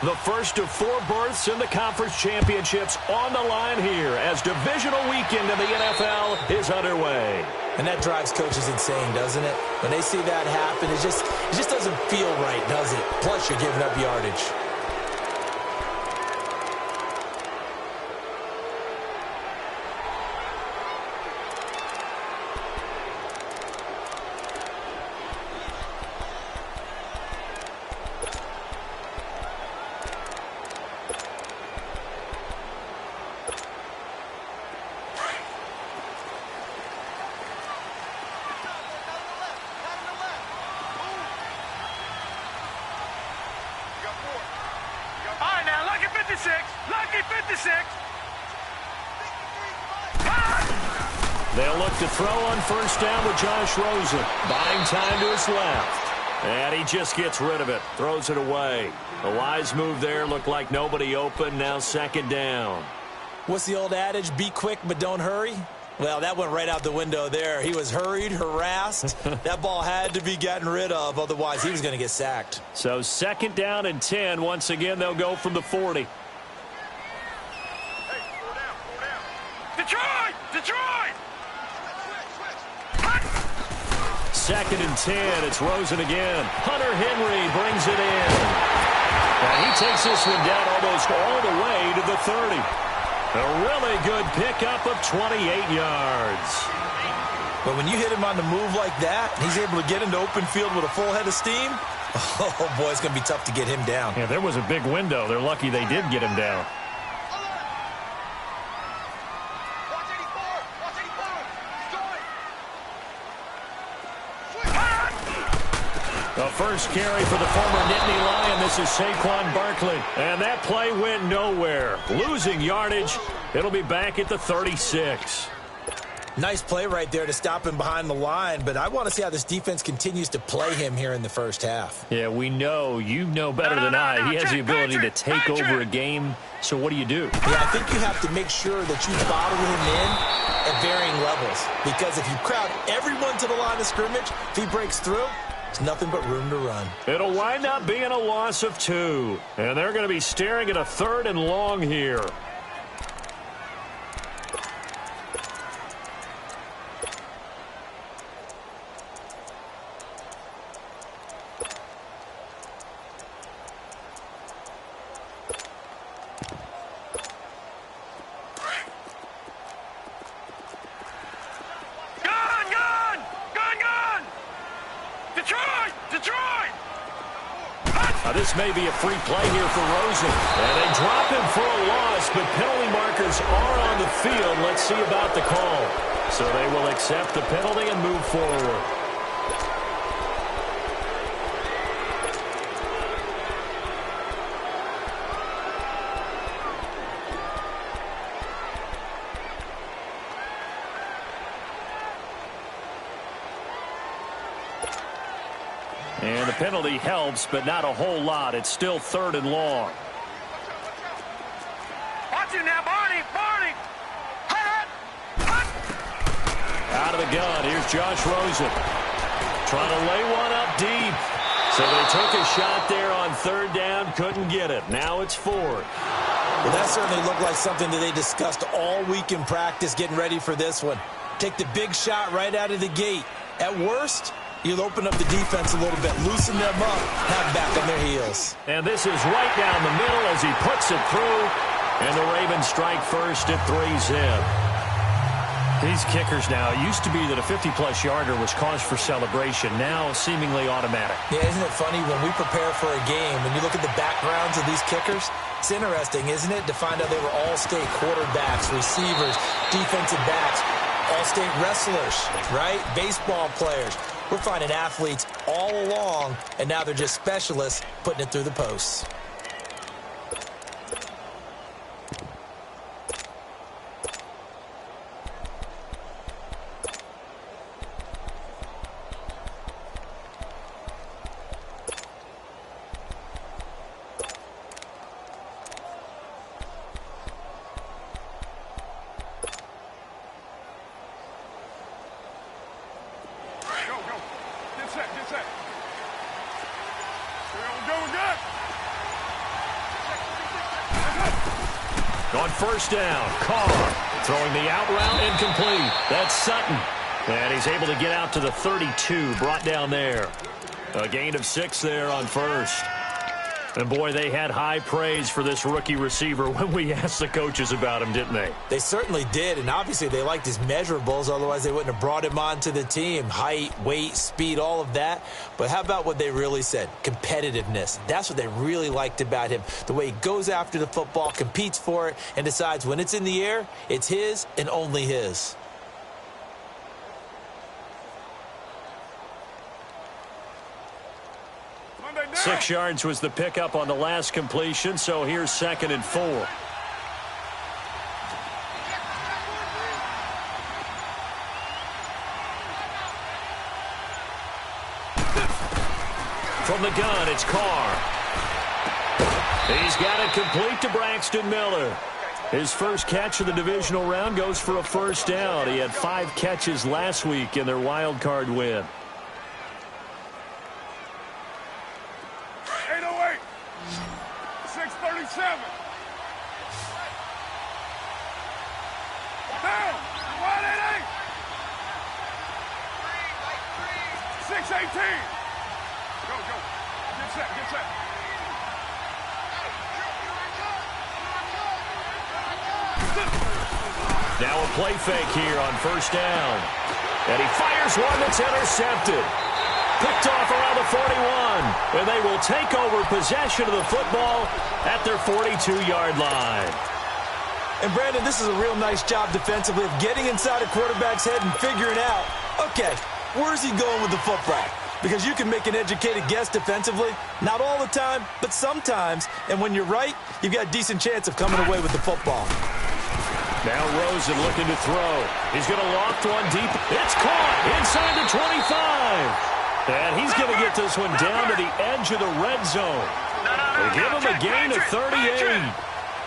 The first of 4 berths in the conference championships on the line here as divisional weekend in the NFL is underway. And that drives coaches insane, doesn't it? When they see that happen, it just doesn't feel right, does it? Plus, you're giving up yardage. They'll look to throw on first down with Josh Rosen. Buying time to his left. And he just gets rid of it. Throws it away. A wise move there. Looked like nobody open. Now second down. What's the old adage? Be quick, but don't hurry. Well, that went right out the window there. He was hurried, harassed. That ball had to be gotten rid of. Otherwise, he was going to get sacked. So second down and 10. Once again, they'll go from the 40. Detroit! Second and 10. It's Rosen again. Hunter Henry brings it in. And he takes this one down almost all the way to the 30. A really good pickup of 28 yards. But when you hit him on the move like that, he's able to get into open field with a full head of steam. Oh, boy, it's going to be tough to get him down. Yeah, there was a big window. They're lucky they did get him down. The first carry for the former Nittany Lion. This is Saquon Barkley. And that play went nowhere. Losing yardage. It'll be back at the 36. Nice play right there to stop him behind the line, but I want to see how this defense continues to play him here in the first half. Yeah, we know. You know better than I. He has the ability to take over a game. So what do you do? Yeah, I think you have to make sure that you bottle him in at varying levels. Because if you crowd everyone to the line of scrimmage, if he breaks through, there's nothing but room to run. It'll wind up being a loss of 2. And they're going to be staring at a 3rd and long here. This may be a free play here for Rosen. And they drop him for a loss, but penalty markers are on the field. Let's see about the call. So they will accept the penalty and move forward. And the penalty helps, but not a whole lot. It's still 3rd and long. Watch it now, Barney! Out of the gun, here's Josh Rosen. Trying to lay one up deep. So they took a shot there on 3rd down, couldn't get it. Now it's 4th. Well, that certainly looked like something that they discussed all week in practice getting ready for this one. Take the big shot right out of the gate. At worst, you'll open up the defense a little bit, loosen them up, have back on their heels. And this is right down the middle as he puts it through. And the Ravens strike first at 3's in. These kickers now, it used to be that a 50-plus yarder was cause for celebration. Now seemingly automatic. Yeah, isn't it funny when we prepare for a game, when you look at the backgrounds of these kickers, it's interesting, isn't it, to find out they were all-state quarterbacks, receivers, defensive backs, all-state wrestlers, right? Baseball players. We're finding athletes all along, and now they're just specialists putting it through the posts. first down. Carr throwing the out route incomplete. That's Sutton. And he's able to get out to the 32, brought down there. A gain of 6 there on first. And, boy, they had high praise for this rookie receiver when we asked the coaches about him, didn't they? They certainly did, and obviously they liked his measurables. Otherwise, they wouldn't have brought him onto the team. Height, weight, speed, all of that. But how about what they really said? Competitiveness. That's what they really liked about him. The way he goes after the football, competes for it, and decides when it's in the air, it's his and only his. 6 yards was the pickup on the last completion, so here's 2nd and 4. From the gun, it's Carr. He's got it complete to Braxton Miller. His first catch of the divisional round goes for a first down. He had 5 catches last week in their wild card win. 6:37. Down. 188. 6:18. Go. Get set. Now a play fake here on first down. And he fires one that's intercepted. Picked off around the 41. And they will take over possession of the football at their 42-yard line. And, Brandon, this is a real nice job defensively of getting inside a quarterback's head and figuring out, okay, where's he going with the football? Because you can make an educated guess defensively. Not all the time, but sometimes. And when you're right, you've got a decent chance of coming away with the football. Now Rosen looking to throw. He's going to loft one deep. It's caught inside the 25. And he's going to get this one down to the edge of the red zone. They give him a gain of 38.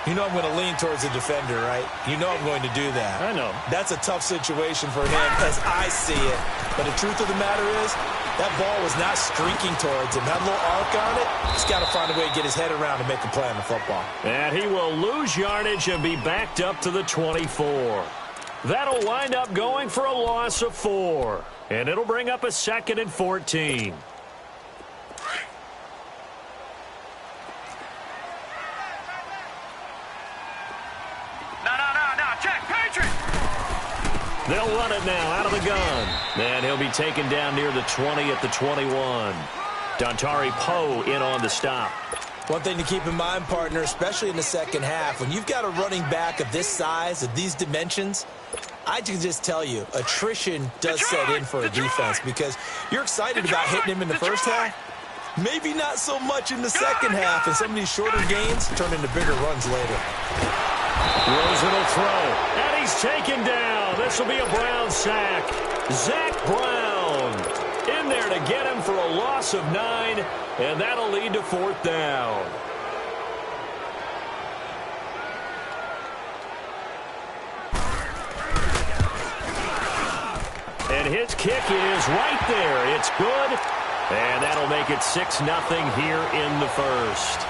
You know I'm going to lean towards the defender, right? You know I'm going to do that. I know. That's a tough situation for him as I see it. But the truth of the matter is, that ball was not streaking towards him. That little arc on it, he's got to find a way to get his head around and make a play on the football. And he will lose yardage and be backed up to the 24. That'll wind up going for a loss of 4. And it'll bring up a 2nd and 14. No. Check. Patriot. They'll run it now out of the gun. And he'll be taken down near the 20 at the 21. Dontari Poe in on the stop. One thing to keep in mind, partner, especially in the second half, when you've got a running back of this size, of these dimensions, I can just tell you, attrition does set in for a defense because you're excited about hitting him in the first half. Maybe not so much in the second half, and some of these shorter gains turn into bigger runs later. Rosen will throw, and he's taken down. This will be a Brown sack. Zach Brown in there to get him for a loss of 9, and that'll lead to 4th down. And his kick is right there. It's good. And that'll make it 6-0 here in the first.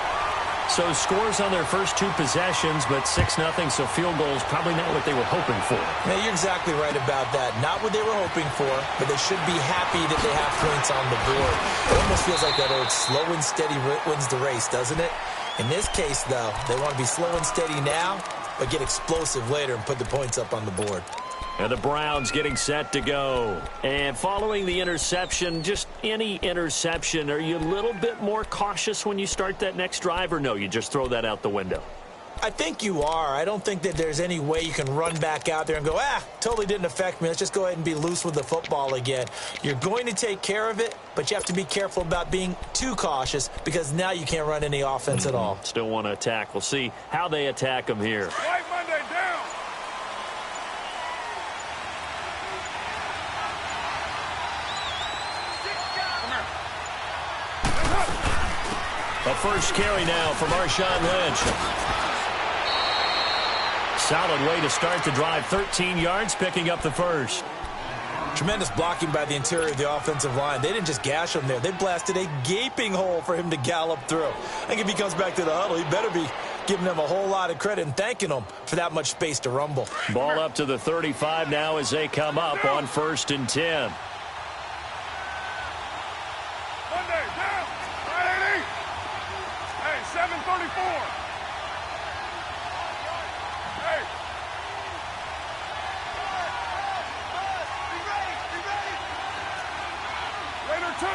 So scores on their first 2 possessions, but 6-0, so field goals probably not what they were hoping for. Now, you're exactly right about that. Not what they were hoping for, but they should be happy that they have points on the board. It almost feels like that old slow and steady wins the race, doesn't it? In this case, though, they want to be slow and steady now, but get explosive later and put the points up on the board. And the Browns getting set to go. And following the interception, just any interception, are you a little bit more cautious when you start that next drive, or no, you just throw that out the window? I think you are. I don't think that there's any way you can run back out there and go, totally didn't affect me. Let's just go ahead and be loose with the football again. You're going to take care of it, but you have to be careful about being too cautious because now you can't run any offense at all. Still want to attack. We'll see how they attack them here. White Monday down. A first carry now for Marshawn Lynch. Solid way to start the drive. 13 yards, picking up the first. Tremendous blocking by the interior of the offensive line. They didn't just gash him there. They blasted a gaping hole for him to gallop through. I think if he comes back to the huddle, he better be giving them a whole lot of credit and thanking them for that much space to rumble. Ball up to the 35 now as they come up on 1st and 10. Monday, down. 180. Hey, 734. Hey. Later, 2.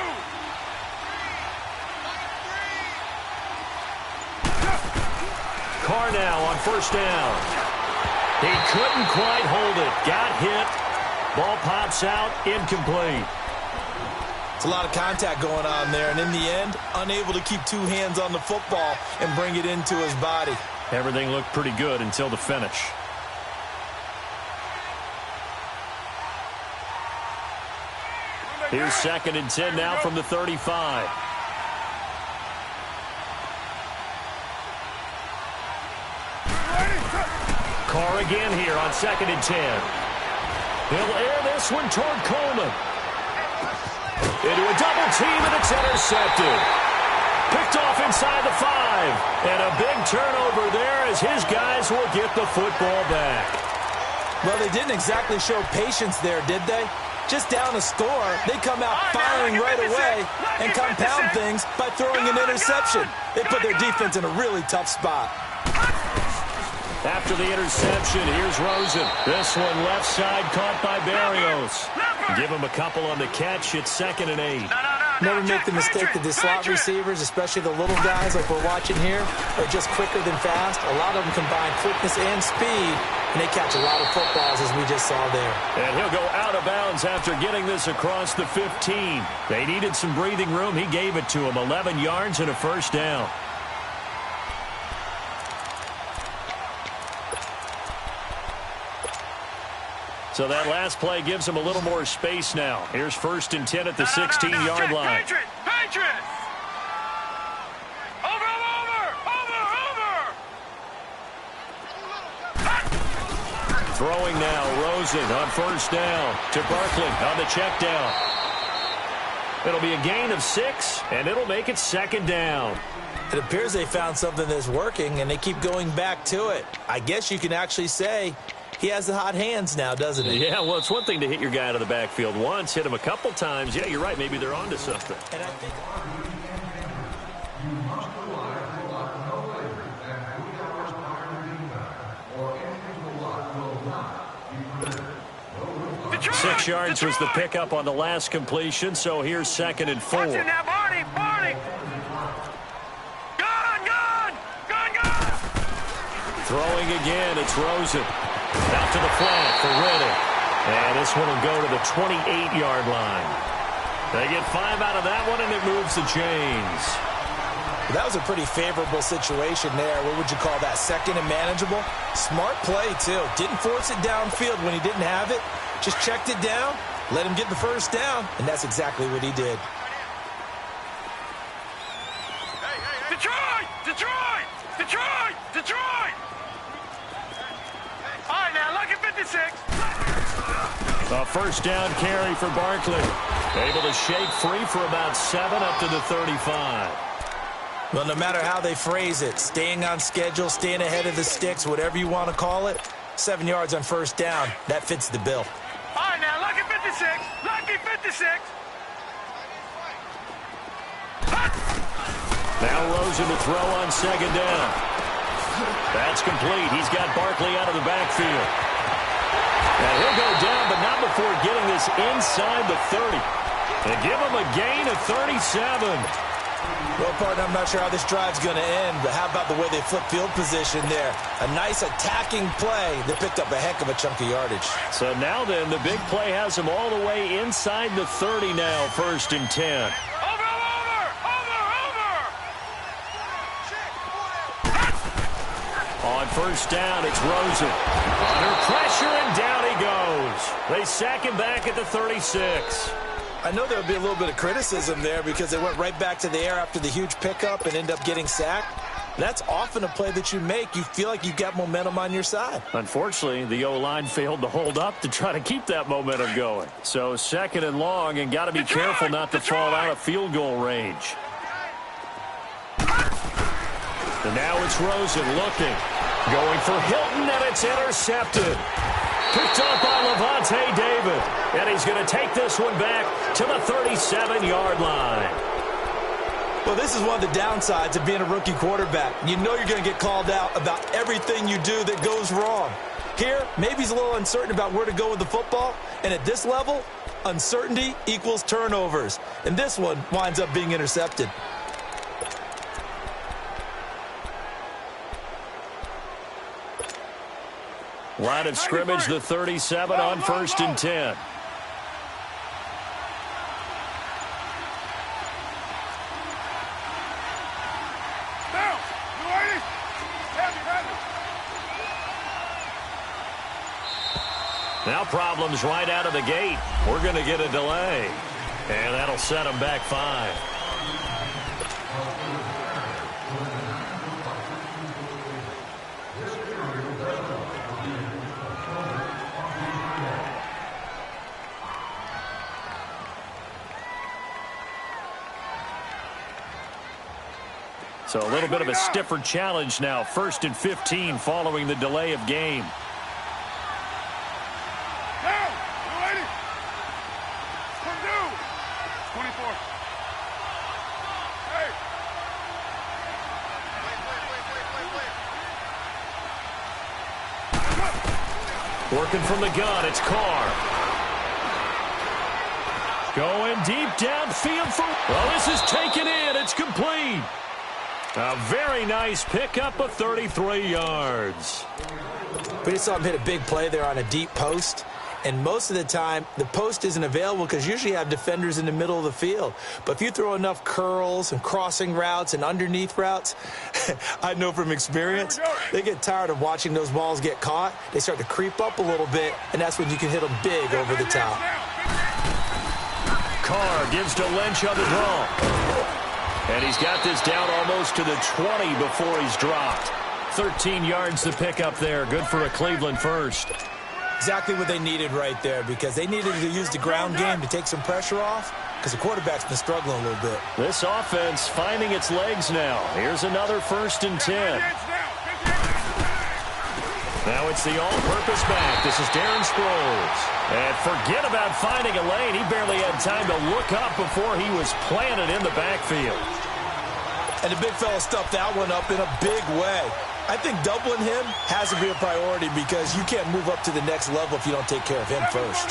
Carr now on 1st down. He couldn't quite hold it. Got hit. Ball pops out. Incomplete. It's a lot of contact going on there, and in the end, unable to keep 2 hands on the football and bring it into his body. Everything looked pretty good until the finish. Here's 2nd and 10 now from the 35. Carr again here on 2nd and 10. He'll air this one toward Coleman. Into a double team, and it's intercepted. Picked off inside the 5. And a big turnover there as his guys will get the football back. Well, they didn't exactly show patience there, did they? Just down a score, they come out firing right away and compound things by throwing an interception. They put their defense in a really tough spot. After the interception, here's Rosen. This one left side caught by Barrios. Give him a couple on the catch. It's 2nd and 8. Never make the mistake that the slot receivers, especially the little guys like we're watching here, are just quicker than fast. A lot of them combine quickness and speed, and they catch a lot of footballs, as we just saw there. And he'll go out of bounds after getting this across the 15. They needed some breathing room. He gave it to him. 11 yards and a 1st down. So that last play gives him a little more space now. Here's 1st and 10 at the 16-yard line. Patriots! Over! Throwing now, Rosen on 1st down to Barkley on the check down. It'll be a gain of 6, and it'll make it 2nd down. It appears they found something that's working, and they keep going back to it. I guess you can actually say he has the hot hands now, doesn't he? Yeah, well, it's one thing to hit your guy out of the backfield once, hit him a couple times. Yeah, you're right. Maybe they're onto something. And I think Detroit! 6 yards was the pickup on the last completion, so here's 2nd and 4. Watch it now, Barney! Gone! Throwing again, it's Rosen. Out to the flat for Riddick. And this one will go to the 28-yard line. They get 5 out of that one, and it moves the chains. that was a pretty favorable situation there. What would you call that? 2nd and manageable? Smart play, too. Didn't force it downfield when he didn't have it. Just checked it down, let him get the 1st down, and that's exactly what he did. Detroit! All right, now, look at 56. A 1st down carry for Barkley. Able to shake free for about 7 up to the 35. Well, no matter how they phrase it, staying on schedule, staying ahead of the sticks, whatever you want to call it, 7 yards on 1st down, that fits the bill. All right, now, look at 56. Lucky 56. Now Rosen to throw on 2nd down. That's complete. He's got Barkley out of the backfield. And he'll go down, but not before getting this inside the 30. And give him a gain of 37. Well, partner, I'm not sure how this drive's going to end, but how about the way they flip field position there? A nice attacking play that picked up a heck of a chunk of yardage. So now then, the big play has him all the way inside the 30 now, 1st and 10. On 1st down, it's Rosen. Under pressure, and down he goes. They sack him back at the 36. I know there would be a little bit of criticism there because they went right back to the air after the huge pickup and end up getting sacked. That's often a play that you make. You feel like you've got momentum on your side. Unfortunately, the O-line failed to hold up to try to keep that momentum going. So 2nd and long, and got to be careful not to fall out of field goal range. And now it's Rosen looking. Going for Hilton, and it's intercepted. Picked up by Levante David. And he's going to take this one back to the 37-yard line. Well, this is one of the downsides of being a rookie quarterback. You know you're going to get called out about everything you do that goes wrong. Here, maybe he's a little uncertain about where to go with the football. And at this level, uncertainty equals turnovers. And this one winds up being intercepted. Line of scrimmage, the 37 on 1st and 10. Now problems right out of the gate. We're going to get a delay. And that'll set them back 5. So a little bit of a stiffer challenge now. 1st and 15 following the delay of game. Working from the gun, it's Carr. Going deep downfield for... Well, this is taken in. It's complete. A very nice pickup of 33 yards. We just saw him hit a big play there on a deep post. And most of the time, the post isn't available because usually you have defenders in the middle of the field. But if you throw enough curls and crossing routes and underneath routes, I know from experience, they get tired of watching those balls get caught. They start to creep up a little bit, and that's when you can hit them big over the top. Carr gives to Lynch on the draw. And he's got this down almost to the 20 before he's dropped. 13 yards to pick up there. Good for a Cleveland first. Exactly what they needed right there, because they needed to use the ground game to take some pressure off, because the quarterback's been struggling a little bit. This offense finding its legs now. Here's another 1st and 10. Now it's the all-purpose back. This is Darren Sproles. And forget about finding a lane. He barely had time to look up before he was planted in the backfield. And the big fella stuffed that one up in a big way. I think doubling him has to be a priority because you can't move up to the next level if you don't take care of him first.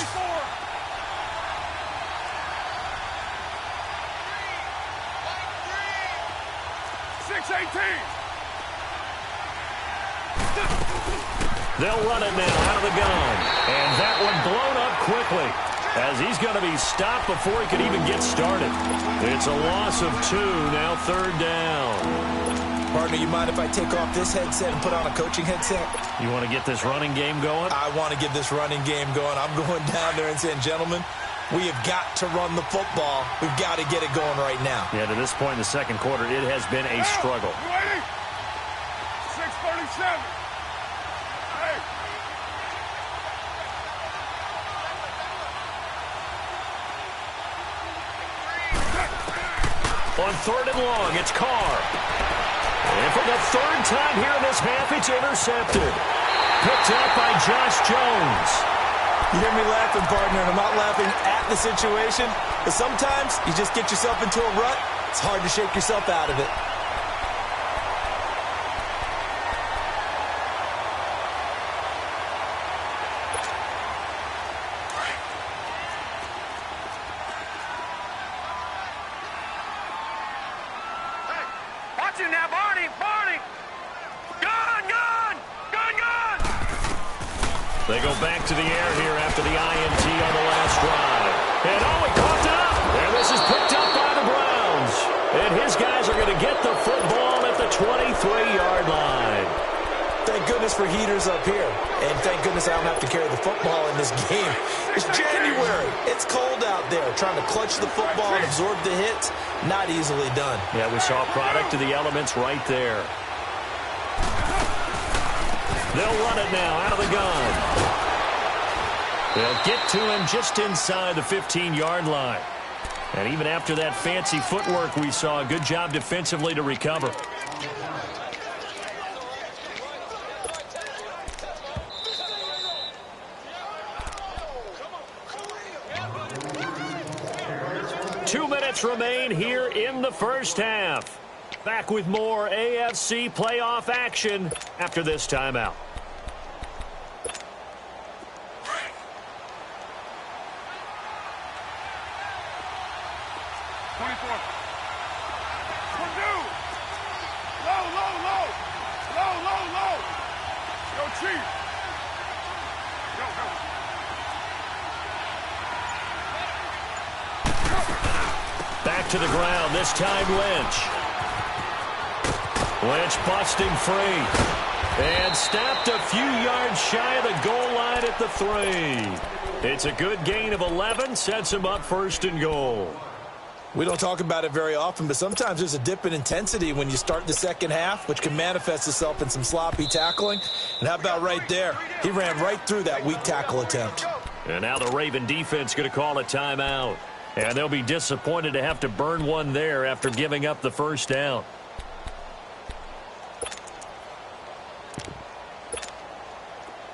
They'll run it now out of the gun. And that one blown up quickly as he's going to be stopped before he could even get started. It's a loss of 2, now 3rd down. Partner, you mind if I take off this headset and put on a coaching headset? You want to get this running game going? I want to get this running game going. I'm going down there and saying, gentlemen, we have got to run the football. We've got to get it going right now. Yeah, to this point in the second quarter, it has been a struggle. 6:37. Hey. On 3rd and long, it's Carr. And for the 3rd time here in this half, it's intercepted. Picked up by Josh Jones. You hear me laughing, partner, and I'm not laughing at the situation, but sometimes you just get yourself into a rut. It's hard to shake yourself out of it. They go back to the air here after the INT on the last drive. And he caught it up. And this is picked up by the Browns. And his guys are going to get the football at the 23-yard line. Thank goodness for heaters up here. And thank goodness I don't have to carry the football in this game. It's January. It's cold out there. Trying to clutch the football and absorb the hits, not easily done. Yeah, we saw a product of the elements right there. They'll run it now out of the gun. They'll get to him just inside the 15-yard line. And even after that fancy footwork we saw, a good job defensively to recover. 2 minutes remain here in the first half. Back with more AFC playoff action after this timeout. Back to the ground, this time Lynch. Lynch busting free. And stopped a few yards shy of the goal line at the 3. It's a good gain of 11, sets him up first and goal. We don't talk about it very often, but sometimes there's a dip in intensity when you start the second half, which can manifest itself in some sloppy tackling. And how about right there? He ran right through that weak tackle attempt. And now the Raven defense going to call a timeout. And they'll be disappointed to have to burn one there after giving up the first down.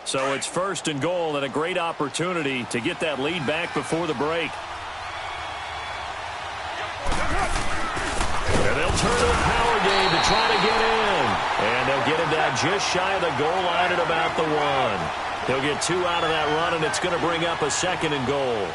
So it's first and goal and a great opportunity to get that lead back before the break. And they'll turn to a power game to try to get in. And they'll get him down just shy of the goal line at about the 1. They'll get 2 out of that run, and it's going to bring up a second and goal.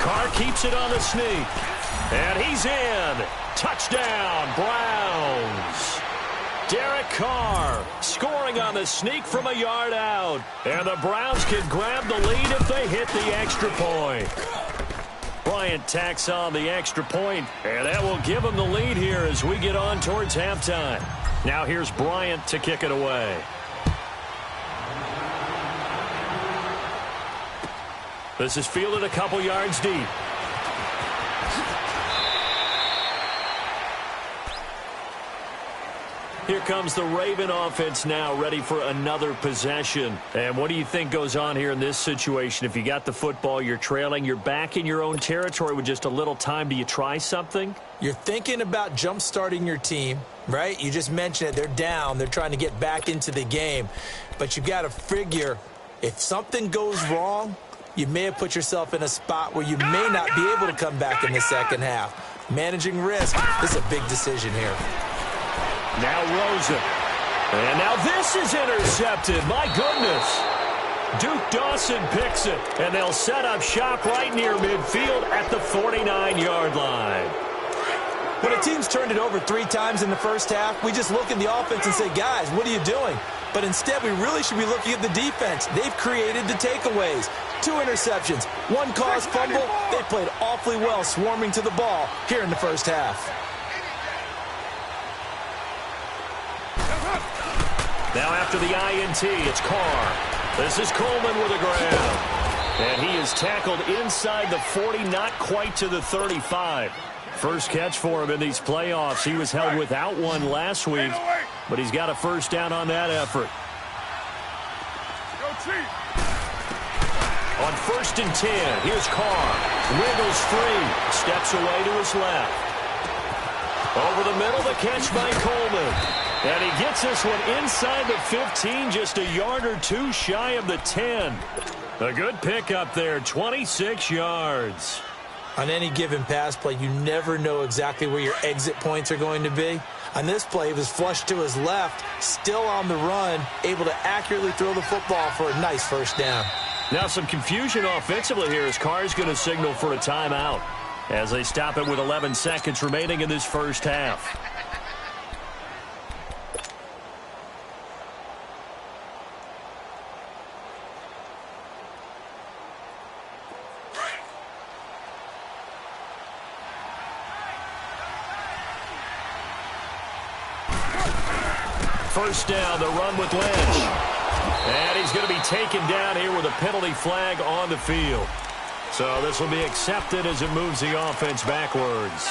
Carr keeps it on the sneak. And he's in. Touchdown, Browns. Derek Carr scoring on the sneak from a yard out. And the Browns can grab the lead if they hit the extra point. Bryant tacks on the extra point, and that will give them the lead here as we get on towards halftime. Now here's Bryant to kick it away. This is fielded a couple yards deep. Here comes the Raven offense now, ready for another possession. And what do you think goes on here in this situation? If you got the football, you're trailing, you're back in your own territory with just a little time. Do you try something? You're thinking about jump-starting your team, right? You just mentioned it. They're down. They're trying to get back into the game. But you got to figure, if something goes wrong, you may have put yourself in a spot where you may not be able to come back in the second half. Managing risk, this is a big decision here. Now Rosen. And now this is intercepted. My goodness. Duke Dawson picks it. And they'll set up shop right near midfield at the 49-yard line. When a team's turned it over 3 times in the first half, we just look at the offense and say, guys, what are you doing? But instead, we really should be looking at the defense. They've created the takeaways. 2 interceptions, 1 caused fumble. They played awfully well swarming to the ball here in the first half. Now after the INT, it's Carr. This is Coleman with a grab. And he is tackled inside the 40, not quite to the 35. First catch for him in these playoffs. He was held without one last week, but he's got a first down on that effort. On 1st and 10, here's Carr. Wiggles free. Steps away to his left. Over the middle, the catch by Coleman. And he gets this one inside the 15, just a yard or 2 shy of the 10. A good pickup there, 26 yards. On any given pass play, you never know exactly where your exit points are going to be. On this play, he was flushed to his left, still on the run, able to accurately throw the football for a nice first down. Now some confusion offensively here as Carr's going to signal for a timeout as they stop it with 11 seconds remaining in this first half. First down, the run with Lynch. And he's going to be taken down here with a penalty flag on the field. So this will be accepted as it moves the offense backwards.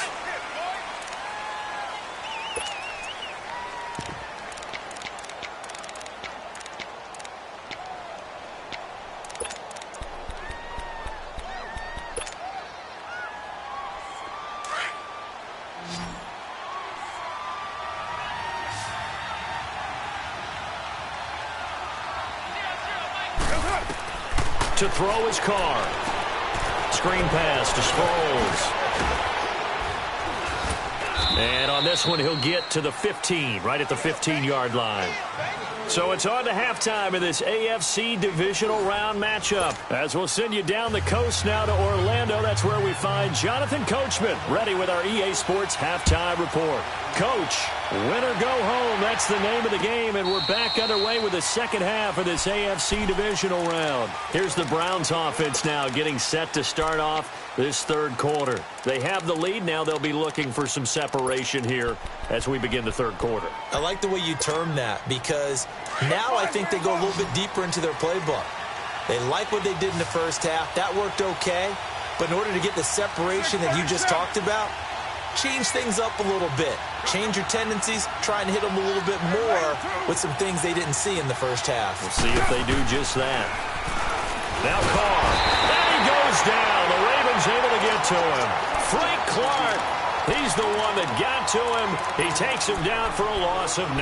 To throw his car. Screen pass to Sproles. And on this one, he'll get to the 15, right at the 15-yard line. So it's on to halftime in this AFC divisional round matchup. As we'll send you down the coast now to Orlando, that's where we find Jonathan Coachman, ready with our EA Sports halftime report. Coach, win or go home, that's the name of the game, and we're back underway with the second half of this AFC divisional round. Here's the Browns offense now getting set to start off this third quarter. They have the lead. Now they'll be looking for some separation here as we begin the third quarter. I like the way you term that, because now I think they go a little bit deeper into their playbook. They like what they did in the first half. That worked okay. But in order to get the separation that you just talked about, change things up a little bit. Change your tendencies. Try and hit them a little bit more with some things they didn't see in the first half. We'll see if they do just that. Now Carr. And he goes down. The Ravens able to get to him. Frank Clark. He's the one that got to him. He takes him down for a loss of 9.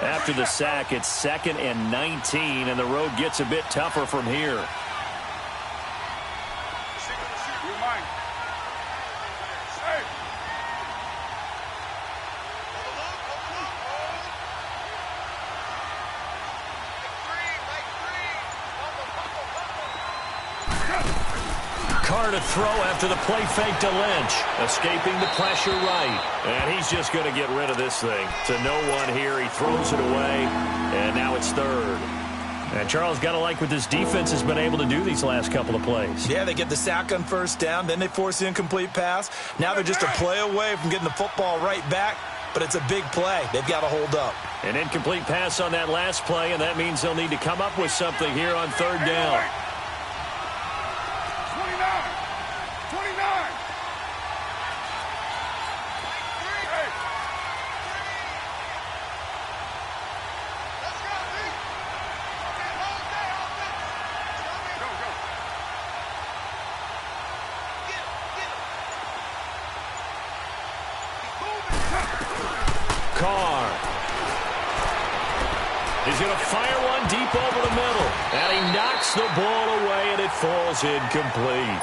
After the sack, it's 2nd and 19, and the road gets a bit tougher from here. Carr to throw after the play fake to Lynch. Escaping the pressure right. And he's just going to get rid of this thing. To no one here. He throws it away. And now it's 3rd. And Charles, got to like what this defense has been able to do these last couple of plays. Yeah, they get the sack on first down. Then they force the incomplete pass. Now they're just a play away from getting the football right back. But it's a big play. They've got to hold up. An incomplete pass on that last play, and that means they'll need to come up with something here on 3rd down. Carr. He's going to fire one deep over the middle. And he knocks the ball away, and it falls incomplete.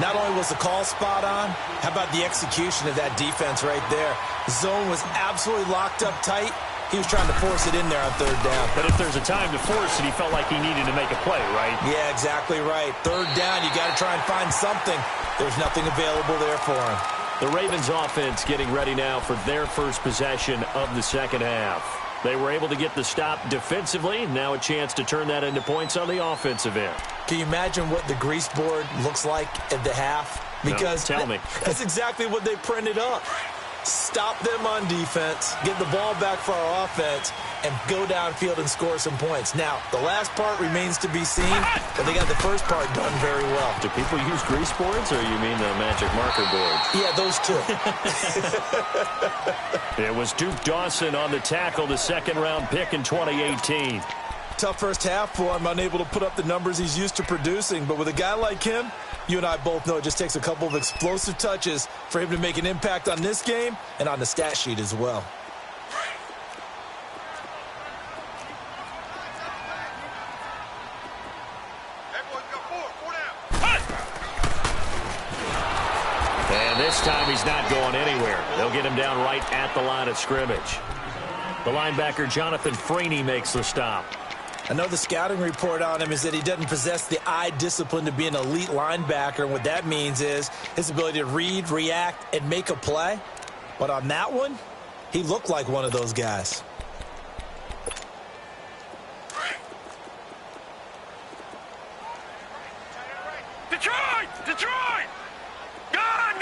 Not only was the call spot on, how about the execution of that defense right there? Zone was absolutely locked up tight. He was trying to force it in there on 3rd down. But if there's a time to force it, he felt like he needed to make a play, right? Yeah, exactly right. 3rd down, you got to try and find something. There's nothing available there for him. The Ravens offense getting ready now for their first possession of the second half. They were able to get the stop defensively. Now a chance to turn that into points on the offensive end. Can you imagine what the grease board looks like at the half? Because no, tell me. That's exactly what they printed up. Stop them on defense, get the ball back for our offense, and go downfield and score some points. Now, the last part remains to be seen, but they got the first part done very well. Do people use grease boards, or you mean the magic marker boards? Yeah, those two. It was Duke Dawson on the tackle, the 2nd-round pick in 2018. Tough first half for him, unable to put up the numbers he's used to producing. But with a guy like him, you and I both know it just takes a couple of explosive touches for him to make an impact on this game and on the stat sheet as well. And this time he's not going anywhere. They'll get him down right at the line of scrimmage. The linebacker, Jonathan Freeney, makes the stop. I know the scouting report on him is that he doesn't possess the eye discipline to be an elite linebacker. And what that means is his ability to read, react, and make a play. But on that one, he looked like one of those guys. Detroit! Detroit! God!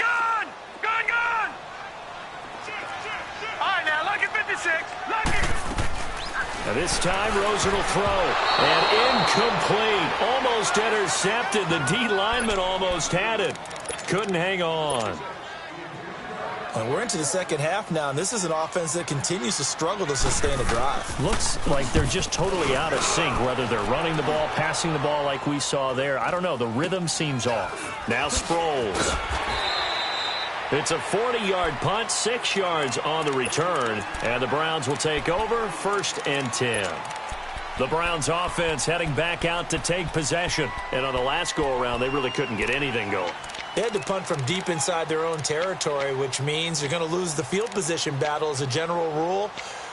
96. Lucky. Now this time, Rosen will throw. And incomplete. Almost intercepted. The D lineman almost had it. Couldn't hang on. And we're into the second half now, and this is an offense that continues to struggle to sustain a drive. Looks like they're just totally out of sync, whether they're running the ball, passing the ball like we saw there. I don't know. The rhythm seems off. Now Sproles. It's a 40-yard punt, 6 yards on the return, and the Browns will take over 1st and 10. The Browns offense heading back out to take possession, and on the last go-around, they really couldn't get anything going. They had to punt from deep inside their own territory, which means you're going to lose the field position battle as a general rule.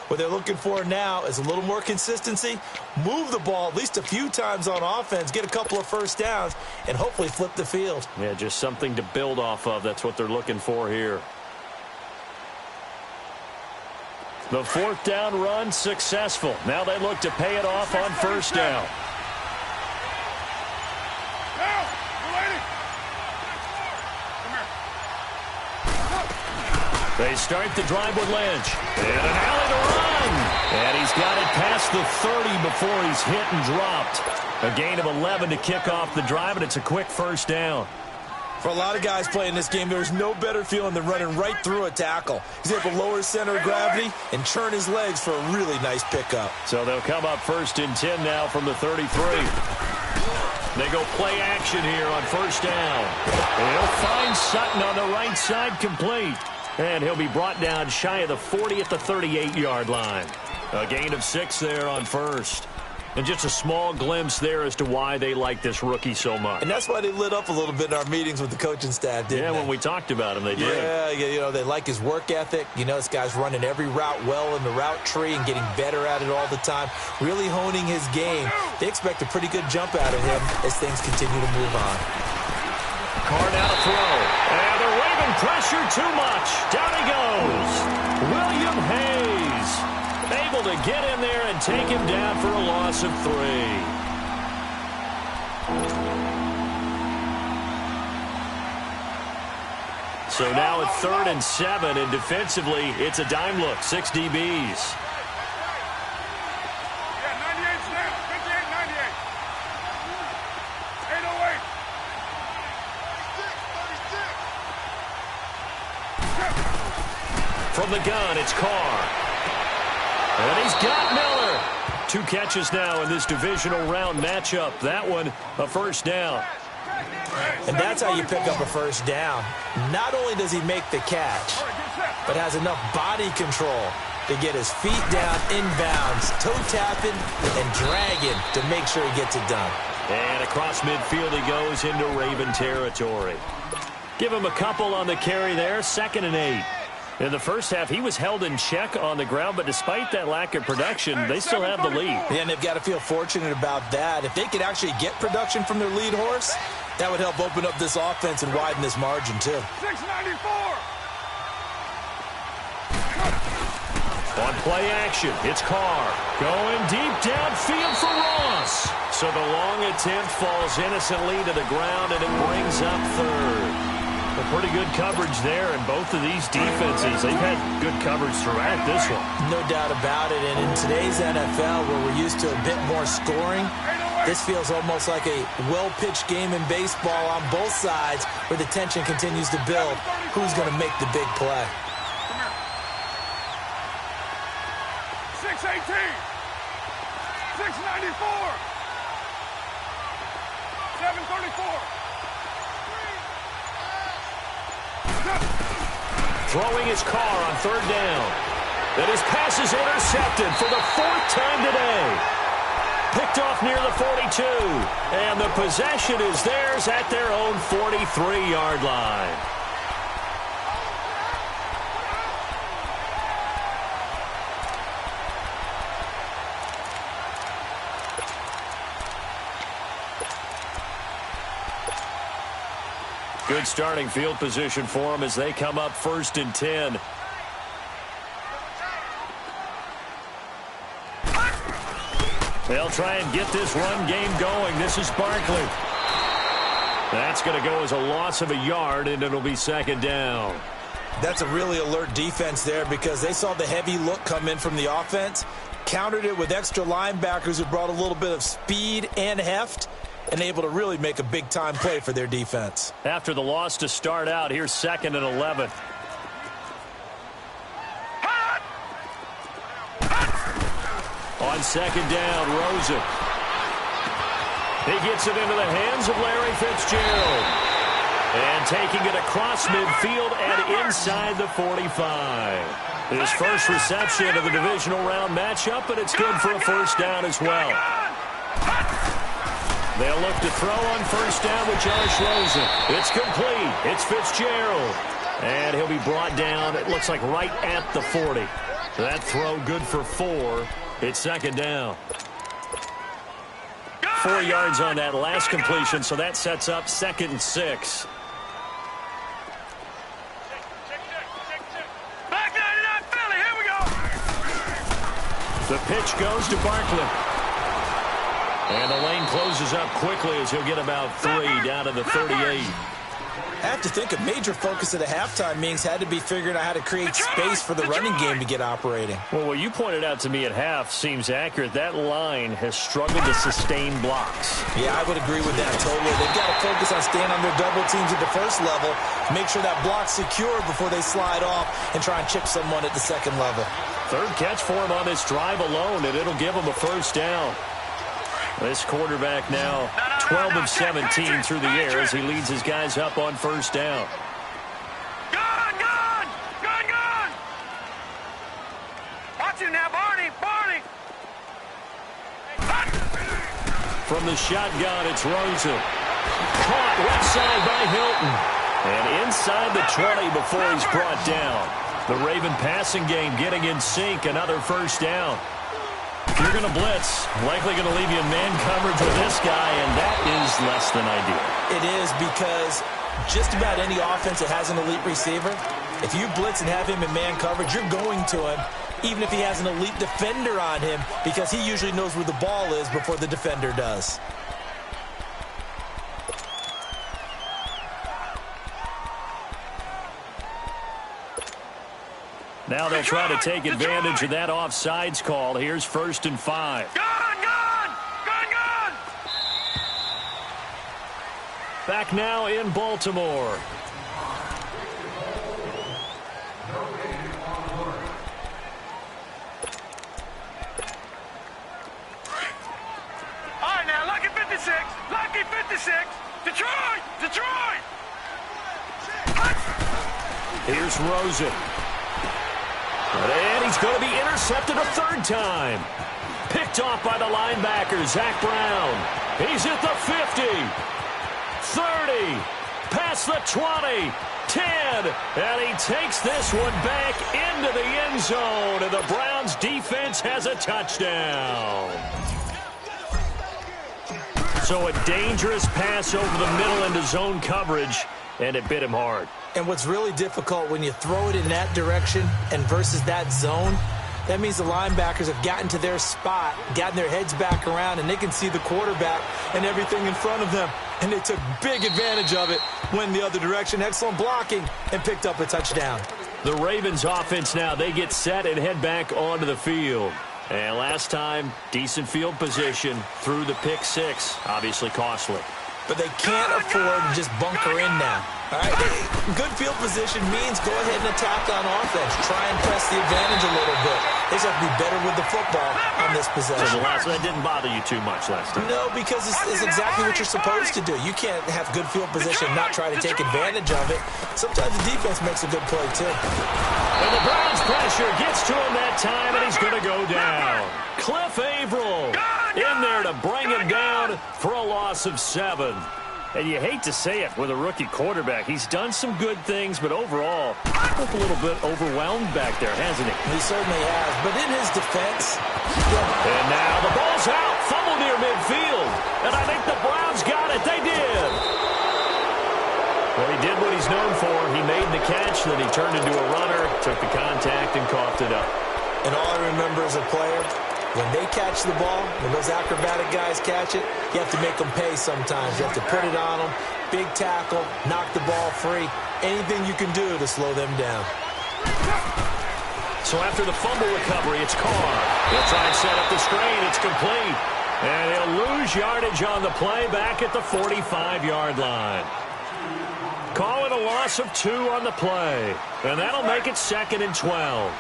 What they're looking for now is a little more consistency, move the ball at least a few times on offense, get a couple of first downs, and hopefully flip the field. Yeah, just something to build off of. That's what they're looking for here. The 4th down run successful. Now they look to pay it off on 1st down. They start the drive with Lynch. And an alley to run. And he's got it past the 30 before he's hit and dropped. A gain of 11 to kick off the drive, and it's a quick 1st down. For a lot of guys playing this game, there's no better feeling than running right through a tackle. He's able to lower his center of gravity and turn his legs for a really nice pickup. So they'll come up 1st and 10 now from the 33. They go play action here on 1st down. And he'll find Sutton on the right side, complete. And he'll be brought down shy of the 40 at the 38-yard line. A gain of 6 there on 1st. And just a small glimpse there as to why they like this rookie so much. And that's why they lit up a little bit in our meetings with the coaching staff, didn't they? Yeah, when we talked about him, they did. Yeah, you know, they like his work ethic. You know, this guy's running every route well in the route tree and getting better at it all the time, really honing his game. They expect a pretty good jump out of him as things continue to move on. Carr now to throw. And they're waving pressure too much. Down he goes. William Hayes able to get in there and take him down for a loss of 3. So now it's 3rd and 7, and defensively, it's a dime look. 6 DBs. From the gun, it's Carr. And he's got Miller. 2 catches now in this divisional round matchup. That one, a 1st down. And that's how you pick up a 1st down. Not only does he make the catch, but has enough body control to get his feet down inbounds, toe tapping and dragging to make sure he gets it done. And across midfield he goes into Raven territory. Give him a couple on the carry there, 2nd and 8. In the first half, he was held in check on the ground, but despite that lack of production, they still have the lead. Yeah, and they've got to feel fortunate about that. If they could actually get production from their lead horse, that would help open up this offense and widen this margin, too. 694. On play action, it's Carr. Going deep downfield for Ross. So the long attempt falls innocently to the ground, and it brings up 3rd. A pretty good coverage there, and both of these defenses, they've had good coverage throughout this one. No doubt about it, and in today's NFL, where we're used to a bit more scoring, this feels almost like a well-pitched game in baseball on both sides, where the tension continues to build. Who's going to make the big play? 618. 694. 734. Throwing his Carr on 3rd down. And his pass is intercepted for the 4th time today. Picked off near the 42. And the possession is theirs at their own 43-yard line. Good starting field position for them as they come up 1st and 10. They'll try and get this run game going. This is Barkley. That's going to go as a loss of a yard, and it'll be 2nd down. That's a really alert defense there because they saw the heavy look come in from the offense, countered it with extra linebackers who brought a little bit of speed and heft, and able to really make a big-time play for their defense. After the loss to start out, here's 2nd and 11. On 2nd down, Rosen. He gets it into the hands of Larry Fitzgerald. And taking it across midfield and inside the 45. His first reception of the divisional round matchup, and it's good for a first down as well. They'll look to throw on first down with Josh Rosen. It's complete. It's Fitzgerald. And he'll be brought down, it looks like right at the 40. That throw good for 4. It's 2nd down. 4 yards on that last completion, so that sets up 2nd and 6. Back 99 Philly, here we go. The pitch goes to Barkley. And the lane closes up quickly as he'll get about 3 down to the 38. I have to think a major focus of the halftime meetings had to be figuring out how to create space for the running game to get operating. Well, what you pointed out to me at half seems accurate. That line has struggled to sustain blocks. Yeah, I would agree with that totally. They've got to focus on staying on their double teams at the first level, make sure that block's secure before they slide off and try and chip someone at the second level. 3rd catch for him on this drive alone, and it'll give him a first down. This quarterback now 12 of 17 through the air as he leads his guys up on first down. Gun, gun, gun, gun. Watch him now, Barney, Barney. From the shotgun, it's Rosen. Caught left side by Hilton. And inside the 20 before he's brought down. The Raven passing game getting in sync, another first down. If you're going to blitz, likely going to leave you in man coverage with this guy, and that is less than ideal. It is because just about any offense that has an elite receiver, if you blitz and have him in man coverage, you're going to him, even if he has an elite defender on him, because he usually knows where the ball is before the defender does. Now they'll try to take advantage of that offsides call. Here's 1st and 5. Gun, gun, gun, gun. Back now in Baltimore. All right, now, lucky 56, lucky 56. Detroit, Detroit. Here's Rosen. And he's going to be intercepted a 3rd time. Picked off by the linebacker, Zach Brown. He's at the 50, 30, past the 20, 10, and he takes this one back into the end zone, and the Browns defense has a touchdown. So a dangerous pass over the middle into zone coverage, and it bit him hard. And what's really difficult when you throw it in that direction and versus that zone, that means the linebackers have gotten to their spot, gotten their heads back around, and they can see the quarterback and everything in front of them. And they took big advantage of it, went the other direction, excellent blocking, and picked up a touchdown. The Ravens offense now, they get set and head back onto the field. And last time, decent field position through the pick 6, obviously costly. But they can't afford to just bunker in now. All right, good field position means go ahead and attack on offense. Try and press the advantage a little bit. They just have to be better with the football on this possession. So that didn't bother you too much last time? No, because it's exactly what you're supposed to do. You can't have good field position and not try to take advantage of it. Sometimes the defense makes a good play, too. And the Browns pressure gets to him that time, and he's going to go down. Cliff Averill in there to bring him down for a loss of 7. And you hate to say it with a rookie quarterback. He's done some good things, but overall, looked a little bit overwhelmed back there, hasn't he? He certainly has. But in his defense... And now the ball's out. Fumble near midfield. And I think the Browns got it. They did. Well, he did what he's known for. He made the catch, then he turned into a runner, took the contact, and coughed it up. And all I remember as a player... when they catch the ball, when those acrobatic guys catch it, you have to make them pay sometimes. You have to put it on them, big tackle, knock the ball free. Anything you can do to slow them down. So after the fumble recovery, it's Carr. He'll try and set up the screen. It's complete. And he'll lose yardage on the play back at the 45-yard line. Call it a loss of 2 on the play. And that'll make it 2nd and 12.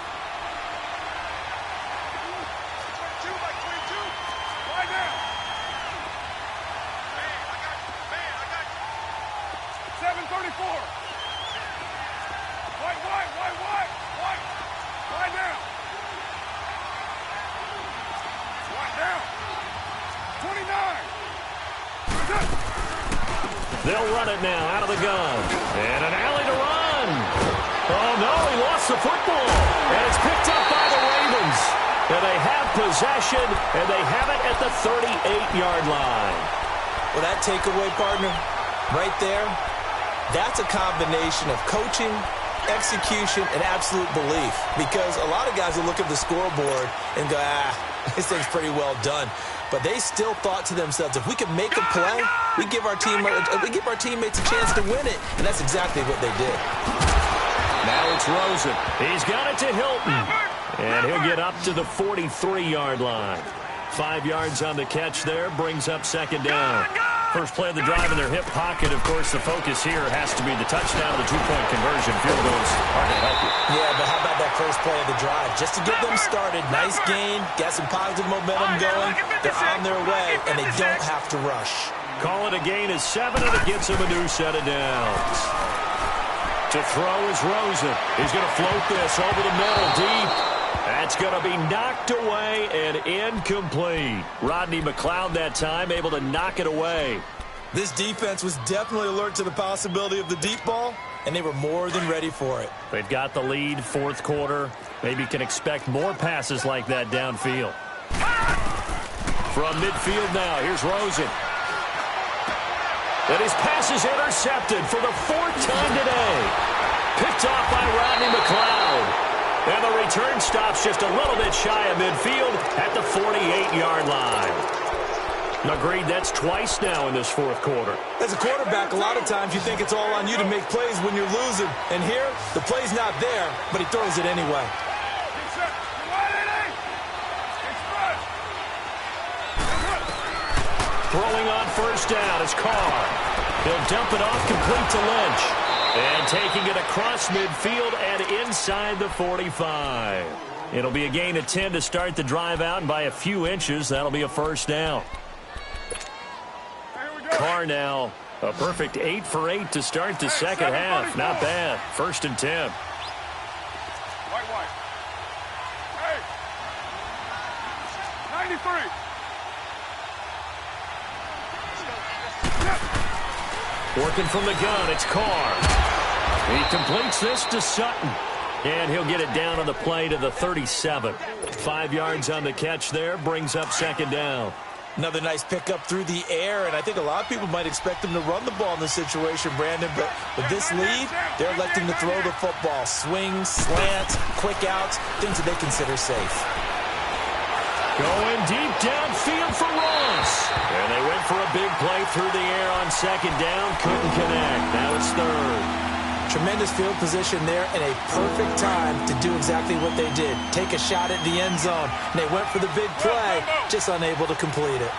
They'll run it now out of the gun. And an alley to run. Oh, no, he lost the football. And it's picked up by the Ravens. And they have possession, and they have it at the 38-yard line. Well, that takeaway, partner, right there, that's a combination of coaching, execution, and absolute belief. Because a lot of guys will look at the scoreboard and go, this thing's pretty well done. But they still thought to themselves, if we can make a play, we give our teammates a chance to win it. And that's exactly what they did. Now it's Rosen. He's got it to Hilton. And he'll get up to the 43-yard line. 5 yards on the catch there, brings up 2nd down. First play of the drive in their hip pocket. Of course, the focus here has to be the touchdown, the 2-point conversion. Field goals are going to help you. Yeah, but how about that first play of the drive? Just to get them started, nice gain, got some positive momentum going. They're on their way, and they don't have to rush. Call it a gain of 7, and it gets him a new set of downs. To throw is Rosen. He's going to float this over the middle, deep. That's going to be knocked away and incomplete. Rodney McLeod that time able to knock it away. This defense was definitely alert to the possibility of the deep ball, and they were more than ready for it. They've got the lead, 4th quarter. Maybe can expect more passes like that downfield. From midfield now, here's Rosen. And his pass is intercepted for the 4th time today. Picked off by Rodney McLeod. And the return stops just a little bit shy of midfield at the 48-yard line. Agreed, that's twice now in this 4th quarter. As a quarterback, a lot of times you think it's all on you to make plays when you're losing. And here, the play's not there, but he throws it anyway. Throwing on first down is Carr. He'll dump it off complete to Lynch. And taking it across midfield and inside the 45. It'll be a gain of 10 to start the drive out, and by a few inches, that'll be a first down. Carr now, a perfect 8 for 8 to start the second half. Not bad. 1st and 10. White. Hey. 93. Working from the gun, it's Carr. He completes this to Sutton. And he'll get it down on the play to the 37. 5 yards on the catch there, brings up 2nd down. Another nice pickup through the air, and I think a lot of people might expect him to run the ball in this situation, Brandon, but with this lead, they're electing to throw the football. Swings, slants, quick outs, things that they consider safe. Going deep downfield for Ross. And they went for a big play through the air on 2nd down. Couldn't connect. Now it's 3rd. Tremendous field position there and a perfect time to do exactly what they did. Take a shot at the end zone. And they went for the big play, just unable to complete it.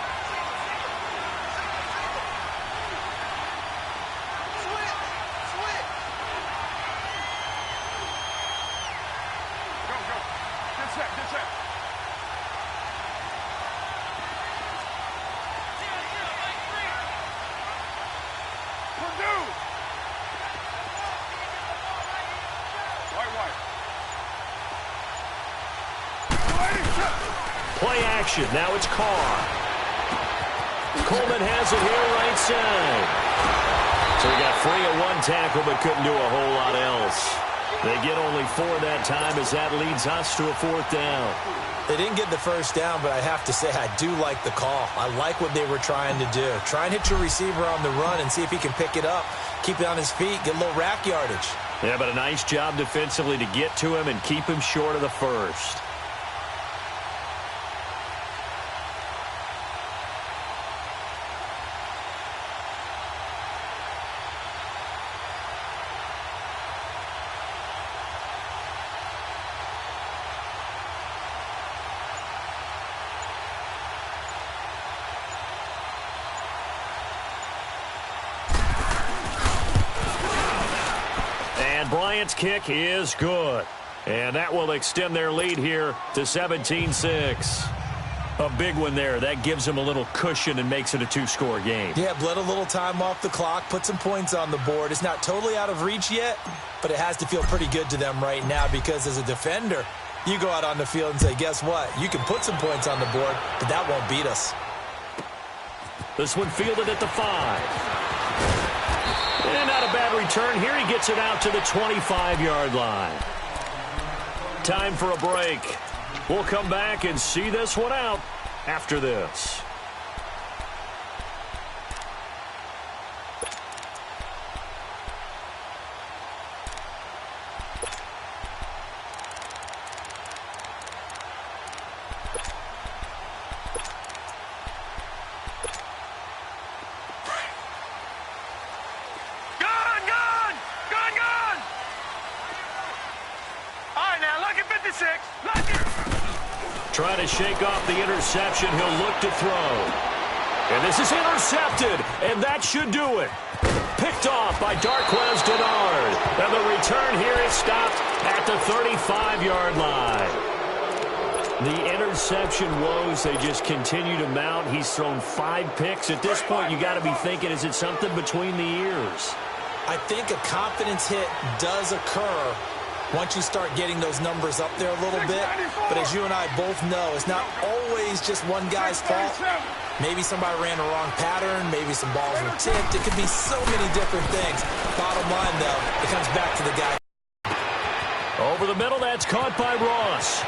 Play action. Now it's Carr. Coleman has it here right side. So he got free of 1 tackle but couldn't do a whole lot else. They get only 4 that time as that leads us to a 4th down. They didn't get the first down, but I have to say I do like the call. I like what they were trying to do. Try and hit your receiver on the run and see if he can pick it up. Keep it on his feet, get a little rack yardage. Yeah, but a nice job defensively to get to him and keep him short of the first. And Bryant's kick is good. And that will extend their lead here to 17-6. A big one there. That gives them a little cushion and makes it a two-score game. Yeah, bled a little time off the clock, put some points on the board. It's not totally out of reach yet, but it has to feel pretty good to them right now because as a defender, you go out on the field and say, guess what? You can put some points on the board, but that won't beat us. This one fielded at the 5. And not a bad return here. He gets it out to the 25-yard line. Time for a break. We'll come back and see this one out after this. Trying to shake off the interception. He'll look to throw. And this is intercepted, and that should do it. Picked off by Darquez Denard. And the return here is stopped at the 35-yard line. The interception woes, they just continue to mount. He's thrown 5 picks. At this point, you got to be thinking, is it something between the ears? I think a confidence hit does occur once you start getting those numbers up there a little bit. But as you and I both know, it's not always just one guy's fault. Maybe somebody ran a wrong pattern. Maybe some balls were tipped. It could be so many different things. Bottom line, though, it comes back to the guy. Over the middle, that's caught by Ross.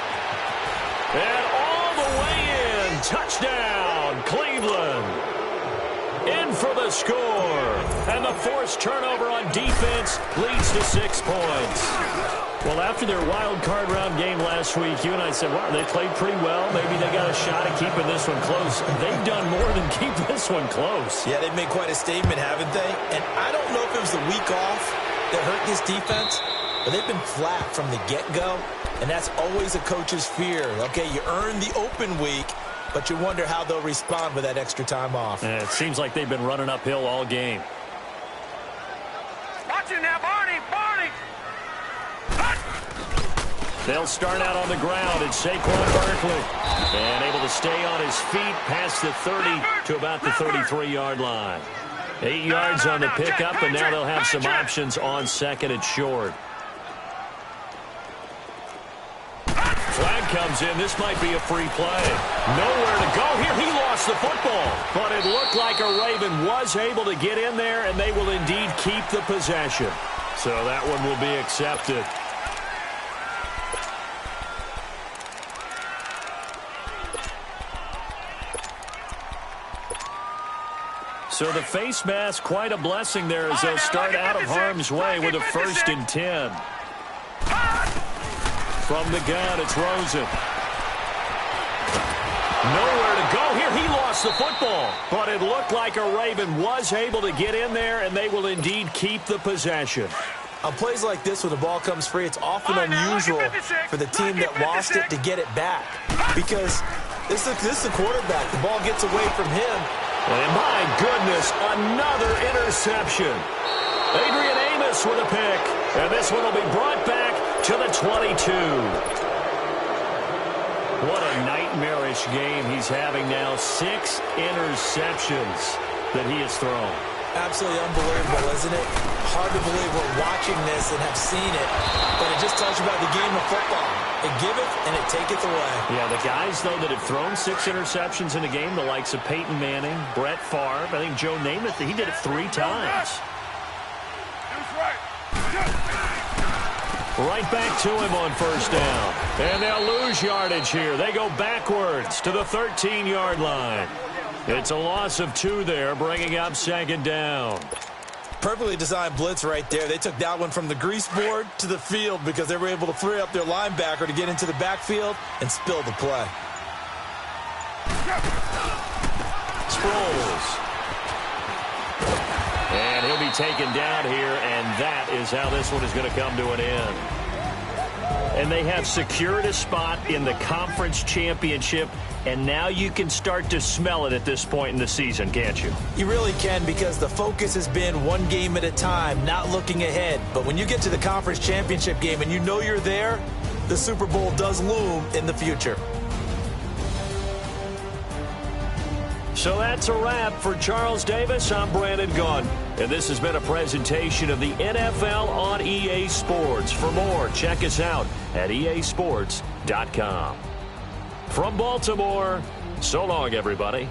And all the way in. Touchdown, Cleveland. In for the score. And the forced turnover on defense leads to 6 points. Well, after their wild card round game last week, you and I said, wow, they played pretty well. Maybe they got a shot at keeping this one close. They've done more than keep this one close. Yeah, they've made quite a statement, haven't they? And I don't know if it was the week off that hurt this defense, but they've been flat from the get-go, and that's always a coach's fear. Okay, you earn the open week, but you wonder how they'll respond with that extra time off. And it seems like they've been running uphill all game. Watch it now, Barney! Barney! They'll start out on the ground. It's Saquon Barkley. And able to stay on his feet past the 30 to about the 33-yard line. 8 yards on the pickup, and now they'll have some options on second and short. Flag comes in. This might be a free play. Nowhere to go here. He lost the football. But it looked like a Raven was able to get in there, and they will indeed keep the possession. So that one will be accepted. So the face mask, quite a blessing there as they'll start out of harm's way with a 1st and 10. From the gun, it's Rosen. Nowhere to go here. He lost the football. But it looked like a Raven was able to get in there, and they will indeed keep the possession. On plays like this, when the ball comes free, it's often unusual for the team that lost it to get it back. Because this is the quarterback. The ball gets away from him. And my goodness, another interception. Adrian Amos with a pick. And this one will be brought back to the 22. What a nightmarish game he's having now. 6 interceptions that he has thrown. Absolutely unbelievable, isn't it? Hard to believe we're watching this and have seen it. But it just tells you about the game of football. It giveth and it taketh away. Yeah, the guys, though, that have thrown 6 interceptions in a game, the likes of Peyton Manning, Brett Favre, I think Joe Namath, he did it 3 times. Right back to him on 1st down. And they'll lose yardage here. They go backwards to the 13-yard line. It's a loss of 2 there, bringing up 2nd down. Perfectly designed blitz right there. They took that one from the grease board to the field because they were able to free up their linebacker to get into the backfield and spill the play. Sproles. And he'll be taken down here, and that is how this one is going to come to an end. And they have secured a spot in the conference championship, and now you can start to smell it at this point in the season, can't you? You really can, because the focus has been one game at a time, not looking ahead. But when you get to the conference championship game and you know you're there, the Super Bowl does loom in the future. So that's a wrap for Charles Davis. I'm Brandon Gaudin, and this has been a presentation of the NFL on EA Sports. For more, check us out at easports.com. From Baltimore, so long, everybody.